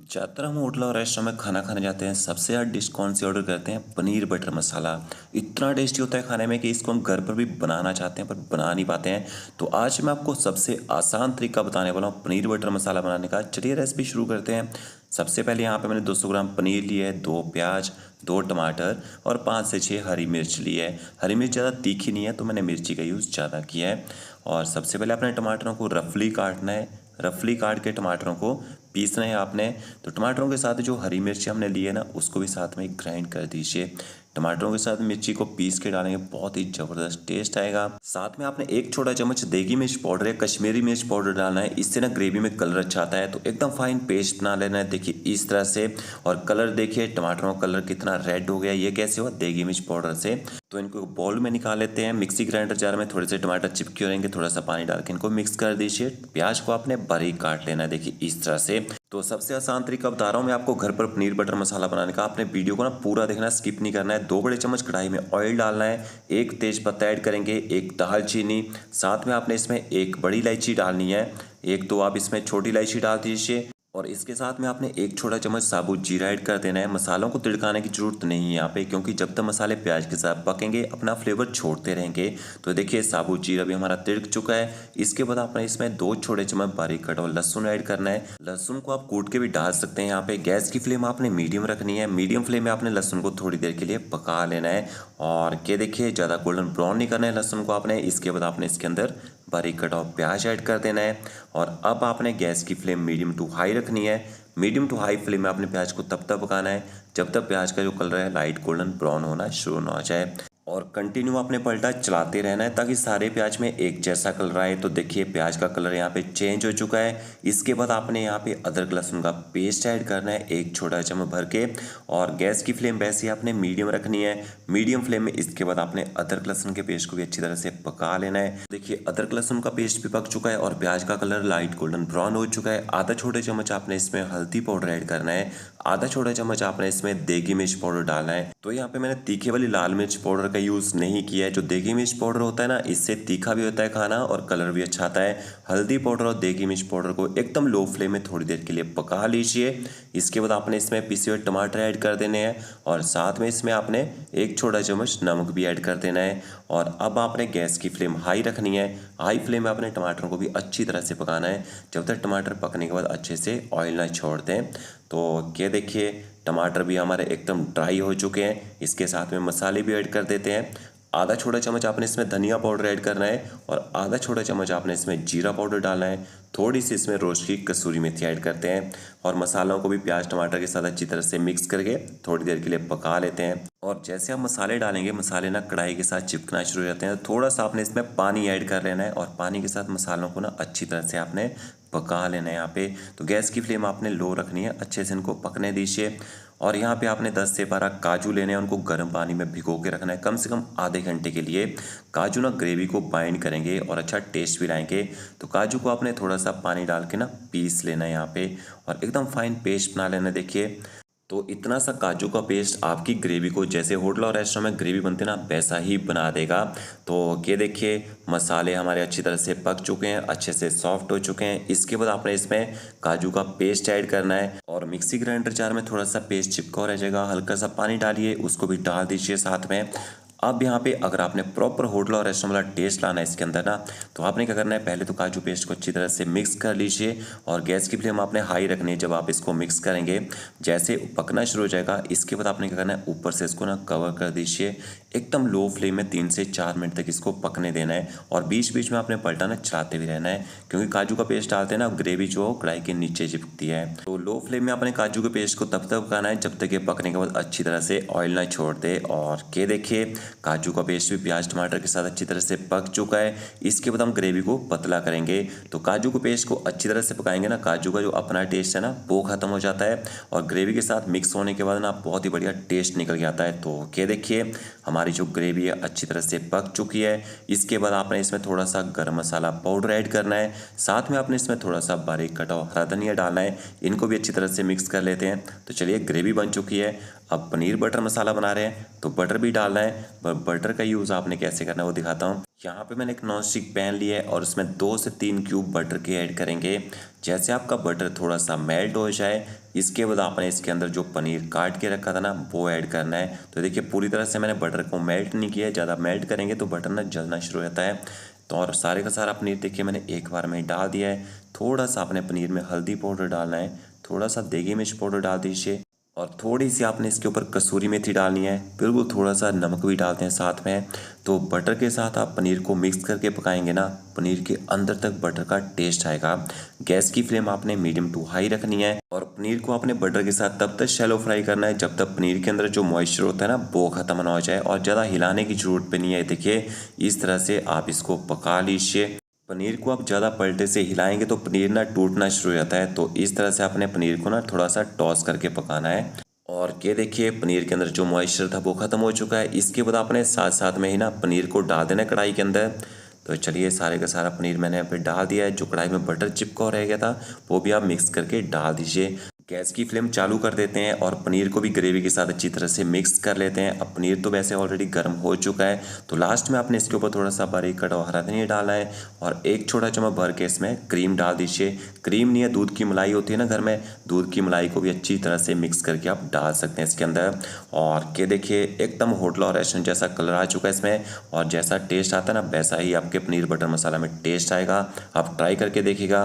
ज़्यादातर हम होटल और रेस्टोरेंट में खाना खाने जाते हैं। सबसे ज़्यादा डिश कौन सी ऑर्डर करते हैं? पनीर बटर मसाला। इतना टेस्टी होता है खाने में कि इसको हम घर पर भी बनाना चाहते हैं पर बना नहीं पाते हैं। तो आज मैं आपको सबसे आसान तरीका बताने वाला हूँ पनीर बटर मसाला बनाने का। चलिए रेसिपी शुरू करते हैं। सबसे पहले यहाँ पे मैंने 200 ग्राम पनीर लिया है, 2 प्याज, 2 टमाटर और 5 से 6 हरी मिर्च ली है। हरी मिर्च ज़्यादा तीखी नहीं है तो मैंने मिर्ची का यूज़ ज़्यादा किया है। और सबसे पहले अपने टमाटरों को रफली काटना है। रफली काट के टमाटरों को पीसना है आपने। तो टमाटरों के साथ जो हरी मिर्ची हमने ली है ना, उसको भी साथ में ग्राइंड कर दीजिए। टमाटरों के साथ मिर्ची को पीस के डालेंगे, बहुत ही ज़बरदस्त टेस्ट आएगा। साथ में आपने 1 छोटा चम्मच देगी मिर्च पाउडर या कश्मीरी मिर्च पाउडर डालना है। इससे ना ग्रेवी में कलर अच्छा आता है। तो एकदम फाइन पेस्ट बना लेना है, देखिए इस तरह से। और कलर देखिए, टमाटरों का कलर कितना रेड हो गया, ये कैसे हुआ? देगी मिर्च पाउडर से। तो इनको बाउल में निकाल लेते हैं। मिक्सी ग्राइंडर जार में थोड़े से टमाटर चिपके रहेंगे, थोड़ा सा पानी डाल के इनको मिक्स कर दीजिए। प्याज को आपने बारीक काट लेना है, देखिए इस तरह से। तो सबसे आसान तरीका बता रहा हूँ मैं आपको घर पर पनीर बटर मसाला बनाने का। आपने वीडियो को ना पूरा देखना, स्किप नहीं करना है। 2 बड़े चम्मच कढ़ाई में ऑयल डालना है, 1 तेज पत्ता ऐड करेंगे, 1 दालचीनी, साथ में आपने इसमें 1 बड़ी इलायची डालनी है, 1 तो आप इसमें छोटी इलायची डाल दीजिए। और इसके साथ में आपने 1 छोटा चम्मच साबुत जीरा ऐड कर देना है। मसालों को तिड़काने की जरूरत नहीं है यहाँ पे, क्योंकि जब तक मसाले प्याज के साथ पकेंगे अपना फ्लेवर छोड़ते रहेंगे। तो देखिए साबुत जीरा भी हमारा तिड़क चुका है। इसके बाद आपने इसमें 2 छोटे चम्मच बारीक कटा हुआ लहसुन ऐड करना है। लहसुन को आप कूट के भी डाल सकते हैं यहाँ पे। गैस की फ्लेम आपने मीडियम रखनी है। मीडियम फ्लेम में आपने लहसुन को थोड़ी देर के लिए पका लेना है। और ये देखिए ज़्यादा गोल्डन ब्राउन नहीं करना है लहसुन को आपने। इसके बाद आपने इसके अंदर बारीक कटा हुआ प्याज ऐड कर देना है। और अब आपने गैस की फ्लेम मीडियम टू हाई रखनी है। मीडियम टू हाई फ्लेम में आपने प्याज को तब तक पकाना है जब तक प्याज का जो कलर है लाइट गोल्डन ब्राउन होना शुरू ना हो जाए। और कंटिन्यू आपने पलटा चलाते रहना है ताकि सारे प्याज में एक जैसा कलर आए। तो देखिए प्याज का कलर यहाँ पे चेंज हो चुका है। इसके बाद आपने यहाँ पे अदरक लहसुन का पेस्ट ऐड करना है, 1 छोटा चम्मच भर के। और गैस की फ्लेम वैसे ही आपने मीडियम रखनी है, मीडियम फ्लेम में। इसके बाद आपने अदरक लहसुन के पेस्ट को भी अच्छी तरह से पका लेना है। देखिए अदरक लहसुन का पेस्ट भी पक चुका है और प्याज का कलर लाइट गोल्डन ब्राउन हो चुका है। आधा छोटे चम्मच आपने इसमें हल्दी पाउडर ऐड करना है, आधा छोटा चम्मच आपने इसमें देगी मिर्च पाउडर डालना है। तो यहाँ पे मैंने तीखे वाली लाल मिर्च पाउडर का यूज़ नहीं किया है। जो देगी मिर्च पाउडर होता है ना, इससे तीखा भी होता है खाना और कलर भी अच्छा आता है। हल्दी पाउडर और देगी मिर्च पाउडर को एकदम लो फ्लेम में थोड़ी देर के लिए पका लीजिए। इसके बाद आपने इसमें पिसे हुए टमाटर ऐड कर देने हैं और साथ में इसमें आपने 1 छोटा चम्मच नमक भी ऐड कर देना है। और अब आपने गैस की फ्लेम हाई रखनी है। हाई फ्लेम में आपने टमाटरों को भी अच्छी तरह से पकाना है जब तक टमाटर पकने के बाद अच्छे से ऑयल ना छोड़ दें। तो ये देखिए टमाटर भी हमारे एकदम ड्राई हो चुके हैं। इसके साथ में मसाले भी ऐड कर देते हैं। आधा छोटा चम्मच आपने इसमें धनिया पाउडर ऐड करना है और आधा छोटा चम्मच आपने इसमें जीरा पाउडर डालना है। थोड़ी सी इसमें रोस्ट की कसूरी मेथी ऐड करते हैं और मसालों को भी प्याज टमाटर के साथ अच्छी तरह से मिक्स करके थोड़ी देर के लिए पका लेते हैं। और जैसे आप मसाले डालेंगे, मसाले ना कढ़ाई के साथ चिपकना शुरू हो जाते हैं। थोड़ा सा आपने इसमें पानी ऐड कर लेना है और पानी के साथ मसालों को ना अच्छी तरह से आपने पका लेना है यहाँ पे। तो गैस की फ्लेम आपने लो रखनी है, अच्छे से इनको पकने दीजिए। और यहाँ पे आपने 10 से 12 काजू लेने हैं, उनको गर्म पानी में भिगो के रखना है कम से कम आधे घंटे के लिए। काजू ना ग्रेवी को बाइंड करेंगे और अच्छा टेस्ट भी लाएंगे। तो काजू को आपने थोड़ा सा पानी डाल के ना पीस लेना है यहाँ पे और एकदम फाइन पेस्ट बना लेना है। देखिए तो इतना सा काजू का पेस्ट आपकी ग्रेवी को, जैसे होटल और रेस्टोरेंट में ग्रेवी बनती है ना, वैसा ही बना देगा। तो ये देखिए मसाले हमारे अच्छी तरह से पक चुके हैं, अच्छे से सॉफ्ट हो चुके हैं। इसके बाद आपने इसमें काजू का पेस्ट ऐड करना है और मिक्सी ग्राइंडर जार में थोड़ा सा पेस्ट चिपका रह जाएगा, हल्का सा पानी डालिए, उसको भी डाल दीजिए साथ में। अब यहाँ पे अगर आपने प्रॉपर होटल और रेस्टोरेंट वाला टेस्ट लाना है इसके अंदर ना, तो आपने क्या करना है, पहले तो काजू पेस्ट को अच्छी तरह से मिक्स कर लीजिए और गैस की फ्लेम आपने हाई रखनी है जब आप इसको मिक्स करेंगे। जैसे पकना शुरू हो जाएगा, इसके बाद आपने क्या करना है, ऊपर से इसको ना कवर कर दीजिए। एकदम लो फ्लेम में 3 से 4 मिनट तक इसको पकने देना है और बीच बीच में आपने पलटाना चलाते भी रहना है, क्योंकि काजू का पेस्ट डालते हैं ना, ग्रेवी जो कढ़ाई के नीचे चिपकती है। तो लो फ्लेम में आपने काजू के पेस्ट को तब तक पकाना है जब तक ये पकने के बाद अच्छी तरह से ऑयल ना छोड़ दे। और ये देखिए काजू का पेस्ट भी प्याज टमाटर के साथ अच्छी तरह से पक चुका है। इसके बाद हम ग्रेवी को पतला करेंगे। तो काजू के पेस्ट को अच्छी तरह से पकाएंगे ना, काजू का जो अपना टेस्ट है ना वो खत्म हो जाता है और ग्रेवी के साथ मिक्स होने के बाद ना बहुत ही बढ़िया टेस्ट निकल के आता है। तो ये देखिए हमारी जो ग्रेवी है अच्छी तरह से पक चुकी है। इसके बाद आपने इसमें थोड़ा सा गरम मसाला पाउडर ऐड करना है, साथ में आपने इसमें थोड़ा सा बारीक कटा हुआ हरा धनिया डालना है। इनको भी अच्छी तरह से मिक्स कर लेते हैं। तो चलिए ग्रेवी बन चुकी है। अब पनीर बटर मसाला बना रहे हैं तो बटर भी डालना है। बटर का यूज़ आपने कैसे करना है वो दिखाता हूँ। यहाँ पे मैंने एक नॉन स्टिक पैन लिया है और उसमें 2 से 3 क्यूब बटर के ऐड करेंगे। जैसे आपका बटर थोड़ा सा मेल्ट हो जाए, इसके बाद आपने इसके अंदर जो पनीर काट के रखा था ना वो ऐड करना है। तो देखिए पूरी तरह से मैंने बटर को मेल्ट नहीं किया है, ज़्यादा मेल्ट करेंगे तो बटर ना जलना शुरू हो जाता है। तो और सारे का सारा पनीर देखिए मैंने एक बार में डाल दिया है। थोड़ा सा आपने पनीर में हल्दी पाउडर डालना है, थोड़ा सा देगी मिर्च पाउडर डाल दीजिए और थोड़ी सी आपने इसके ऊपर कसूरी मेथी डालनी है, बिल्कुल थोड़ा सा नमक भी डालते हैं साथ में। तो बटर के साथ आप पनीर को मिक्स करके पकाएंगे ना, पनीर के अंदर तक बटर का टेस्ट आएगा। गैस की फ्लेम आपने मीडियम टू हाई रखनी है और पनीर को आपने बटर के साथ तब तक शैलो फ्राई करना है जब तक पनीर के अंदर जो मॉइस्चर होता है ना वो ख़त्म ना हो जाए, और ज़्यादा हिलाने की ज़रूरत भी नहीं है। देखिए इस तरह से आप इसको पका लीजिए। पनीर को आप ज़्यादा पलटे से हिलाएंगे तो पनीर ना टूटना शुरू हो जाता है। तो इस तरह से आपने पनीर को ना थोड़ा सा टॉस करके पकाना है। और ये देखिए पनीर के अंदर जो मॉइस्चर था वो ख़त्म हो चुका है। इसके बाद आपने साथ साथ में ही ना पनीर को डाल देना है कढ़ाई के अंदर। तो चलिए सारे का सारा पनीर मैंने यहाँ पे डाल दिया है। जो कढ़ाई में बटर चिपका रह गया था वो भी आप मिक्स करके डाल दीजिए। गैस की फ्लेम चालू कर देते हैं और पनीर को भी ग्रेवी के साथ अच्छी तरह से मिक्स कर लेते हैं। अब पनीर तो वैसे ऑलरेडी गर्म हो चुका है, तो लास्ट में आपने इसके ऊपर थोड़ा सा बारीक कटा हुआ हरा धनिया डालना है और एक छोटा चम्मच भर के इसमें क्रीम डाल दीजिए। क्रीम नहीं है, दूध की मलाई होती है ना घर में, दूध की मलाई को भी अच्छी तरह से मिक्स करके आप डाल सकते हैं इसके अंदर। और ये देखिए एकदम होटल और रेस्टोरेंट जैसा कलर आ चुका है इसमें, और जैसा टेस्ट आता है ना वैसा ही आपके पनीर बटर मसाला में टेस्ट आएगा। आप ट्राई करके देखिएगा।